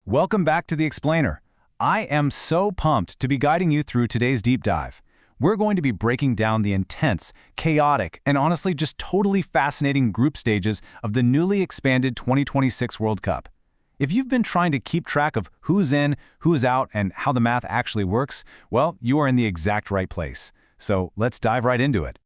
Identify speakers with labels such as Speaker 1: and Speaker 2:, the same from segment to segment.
Speaker 1: Welcome back to The Explainer. I am so pumped to be guiding you through today's deep dive. We're going to be breaking down the intense, chaotic, and honestly just totally fascinating group stages of the newly expanded 2026 World Cup. If you've been trying to keep track of who's in, who's out, and how the math actually works, well, you are in the exact right place. So let's dive right into it.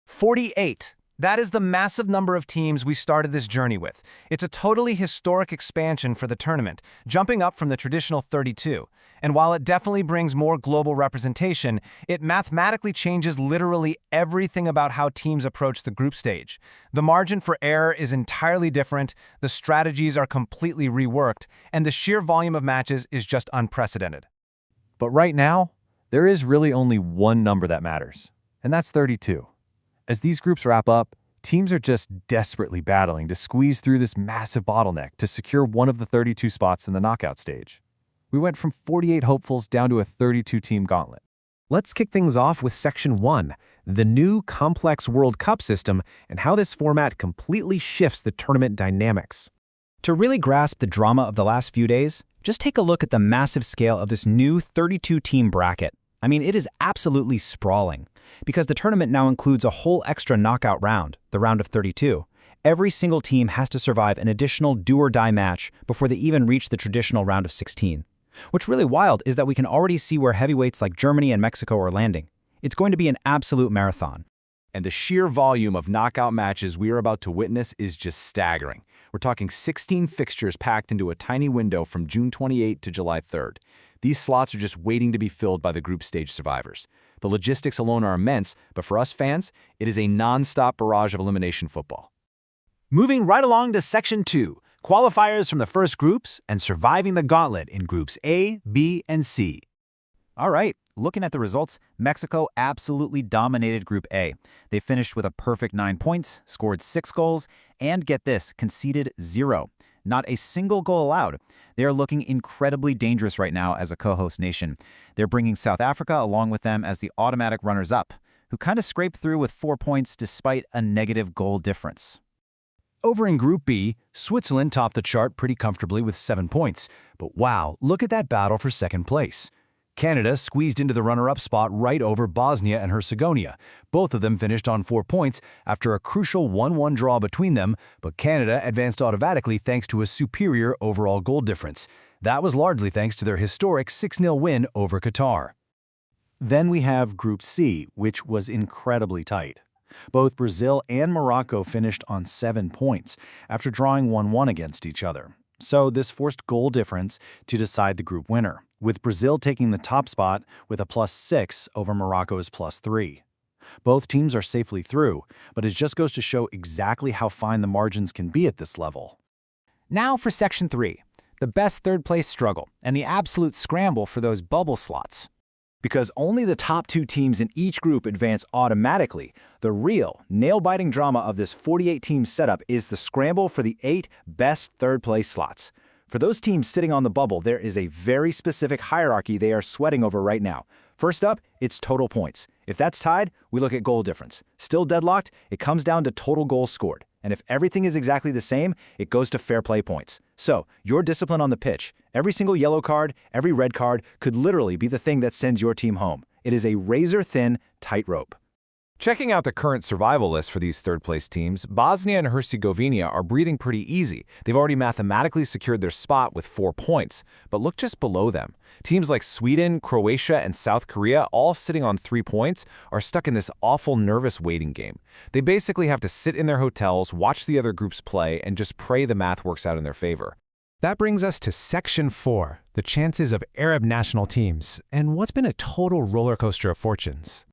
Speaker 2: 48. That is the massive number of teams we started this journey with. It's a totally historic expansion for the tournament, jumping up from the traditional 32. And while it definitely brings more global representation, it mathematically changes literally everything about how teams approach the group stage. The margin for error is entirely different, the strategies are completely reworked, and the sheer volume of matches is just unprecedented.
Speaker 3: But right now, there is really only one number that matters, and that's 32. As these groups wrap up, teams are just desperately battling to squeeze through this massive bottleneck to secure one of the 32 spots in the knockout stage. We went from 48 hopefuls down to a 32-team gauntlet.
Speaker 4: Let's kick things off with Section 1, the new complex World Cup system and how this format completely shifts the tournament dynamics. To really grasp the drama of the last few days, just take a look at the massive scale of this new 32-team bracket. I mean, it is absolutely sprawling. Because the tournament now includes a whole extra knockout round, the round of 32. Every single team has to survive an additional do-or-die match before they even reach the traditional round of 16. What's really wild is that we can already see where heavyweights like Germany and Mexico are landing. It's going to be an absolute marathon.
Speaker 1: And the sheer volume of knockout matches we are about to witness is just staggering. We're talking 16 fixtures packed into a tiny window from June 28 to July 3rd. These slots are just waiting to be filled by the group stage survivors. The logistics alone are immense, but for us fans, it is a non-stop barrage of elimination football.
Speaker 5: Moving right along to Section 2, qualifiers from the first groups and surviving the gauntlet in Groups A, B, and C.
Speaker 6: All right, looking at the results, Mexico absolutely dominated Group A. They finished with a perfect 9 points, scored 6 goals, and get this, conceded 0. Not a single goal allowed. They are looking incredibly dangerous right now as a co-host nation. They're bringing South Africa along with them as the automatic runners-up, who kind of scraped through with 4 points despite a negative goal difference.
Speaker 1: Over in Group B, Switzerland topped the chart pretty comfortably with 7 points. But wow, look at that battle for second place. Canada squeezed into the runner-up spot right over Bosnia and Herzegovina. Both of them finished on 4 points after a crucial 1-1 draw between them, but Canada advanced automatically thanks to a superior overall goal difference. That was largely thanks to their historic 6-0 win over Qatar.
Speaker 5: Then we have Group C, which was incredibly tight. Both Brazil and Morocco finished on 7 points after drawing 1-1 against each other. So this forced goal difference to decide the group winner, with Brazil taking the top spot with a +6 over Morocco's +3. Both teams are safely through, but it just goes to show exactly how fine the margins can be at this level.
Speaker 4: Now for Section 3, the best third-place struggle and the absolute scramble for those bubble slots.
Speaker 6: Because only the top 2 teams in each group advance automatically, the real, nail-biting drama of this 48-team setup is the scramble for the 8 best third-place slots. For those teams sitting on the bubble, there is a very specific hierarchy they are sweating over right now. First up, it's total points. If that's tied, we look at goal difference. Still deadlocked, it comes down to total goals scored. And if everything is exactly the same, it goes to fair play points. So, your discipline on the pitch, every single yellow card, every red card, could literally be the thing that sends your team home. It is a razor-thin tightrope.
Speaker 3: Checking out the current survival list for these third-place teams, Bosnia and Herzegovina are breathing pretty easy. They've already mathematically secured their spot with 4 points. But look just below them. Teams like Sweden, Croatia, and South Korea, all sitting on 3 points, are stuck in this awful nervous waiting game. They basically have to sit in their hotels, watch the other groups play, and just pray the math works out in their favor.
Speaker 4: That brings us to Section 4, the chances of Arab national teams, and what's been a total roller coaster of fortunes.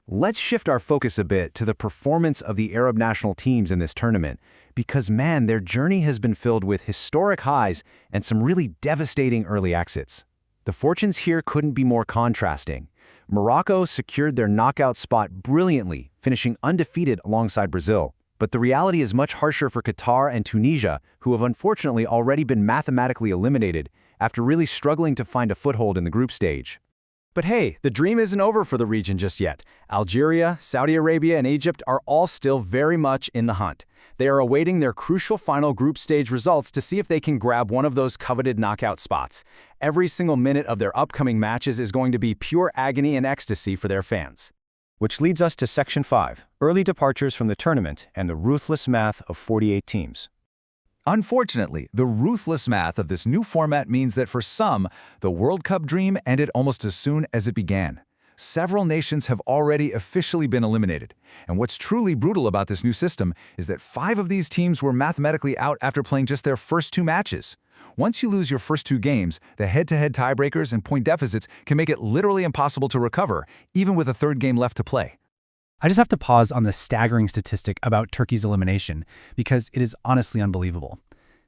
Speaker 1: Let's shift our focus a bit to the performance of the Arab national teams in this tournament, because man, their journey has been filled with historic highs and some really devastating early exits. The fortunes here couldn't be more contrasting. Morocco secured their knockout spot brilliantly, finishing undefeated alongside Brazil. But the reality is much harsher for Qatar and Tunisia, who have unfortunately already been mathematically eliminated after really struggling to find a foothold in the group stage.
Speaker 6: But hey, the dream isn't over for the region just yet. Algeria, Saudi Arabia, and Egypt are all still very much in the hunt. They are awaiting their crucial final group stage results to see if they can grab one of those coveted knockout spots. Every single minute of their upcoming matches is going to be pure agony and ecstasy for their fans. Which leads us to Section 5, early departures from the tournament and the ruthless math of 48 teams.
Speaker 1: Unfortunately, the ruthless math of this new format means that for some, the World Cup dream ended almost as soon as it began. Several nations have already officially been eliminated. And what's truly brutal about this new system is that 5 of these teams were mathematically out after playing just their first 2 matches. Once you lose your first 2 games, the head-to-head tiebreakers and point deficits can make it literally impossible to recover, even with a 3rd game left to play.
Speaker 2: I just have to pause on the staggering statistic about Turkey's elimination because it is honestly unbelievable.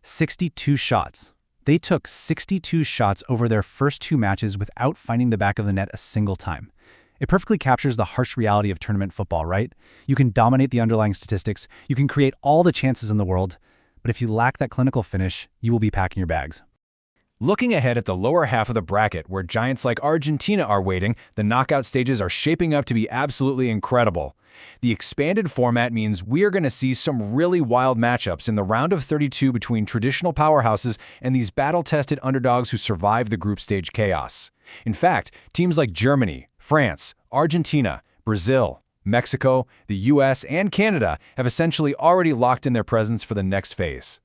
Speaker 2: 62 shots. They took 62 shots over their first 2 matches without finding the back of the net a single time. It perfectly captures the harsh reality of tournament football, right? You can dominate the underlying statistics, you can create all the chances in the world, but if you lack that clinical finish, you will be packing your bags.
Speaker 3: Looking ahead at the lower half of the bracket, where giants like Argentina are waiting, the knockout stages are shaping up to be absolutely incredible. The expanded format means we are going to see some really wild matchups in the round of 32 between traditional powerhouses and these battle-tested underdogs who survive the group stage chaos. In fact, teams like Germany, France, Argentina, Brazil, Mexico, the US, and Canada have essentially already locked in their presence for the next phase.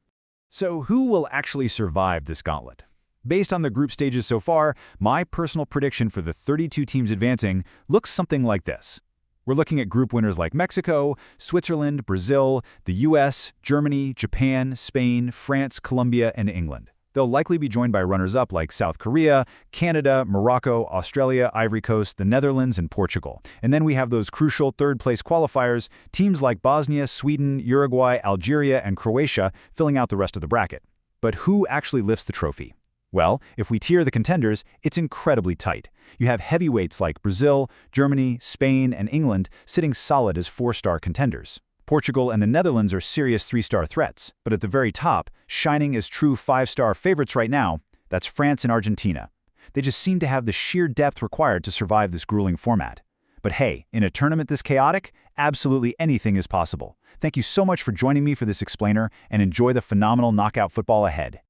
Speaker 3: So who will actually survive this gauntlet? Based on the group stages so far, my personal prediction for the 32 teams advancing looks something like this. We're looking at group winners like Mexico, Switzerland, Brazil, the US, Germany, Japan, Spain, France, Colombia, and England. They'll likely be joined by runners-up like South Korea, Canada, Morocco, Australia, Ivory Coast, the Netherlands, and Portugal. And then we have those crucial third-place qualifiers, teams like Bosnia, Sweden, Uruguay, Algeria, and Croatia filling out the rest of the bracket. But who actually lifts the trophy? Well, if we tier the contenders, it's incredibly tight. You have heavyweights like Brazil, Germany, Spain, and England sitting solid as 4-star contenders. Portugal and the Netherlands are serious 3-star threats, but at the very top, shining as true 5-star favorites right now, that's France and Argentina. They just seem to have the sheer depth required to survive this grueling format. But hey, in a tournament this chaotic, absolutely anything is possible. Thank you so much for joining me for this explainer, and enjoy the phenomenal knockout football ahead.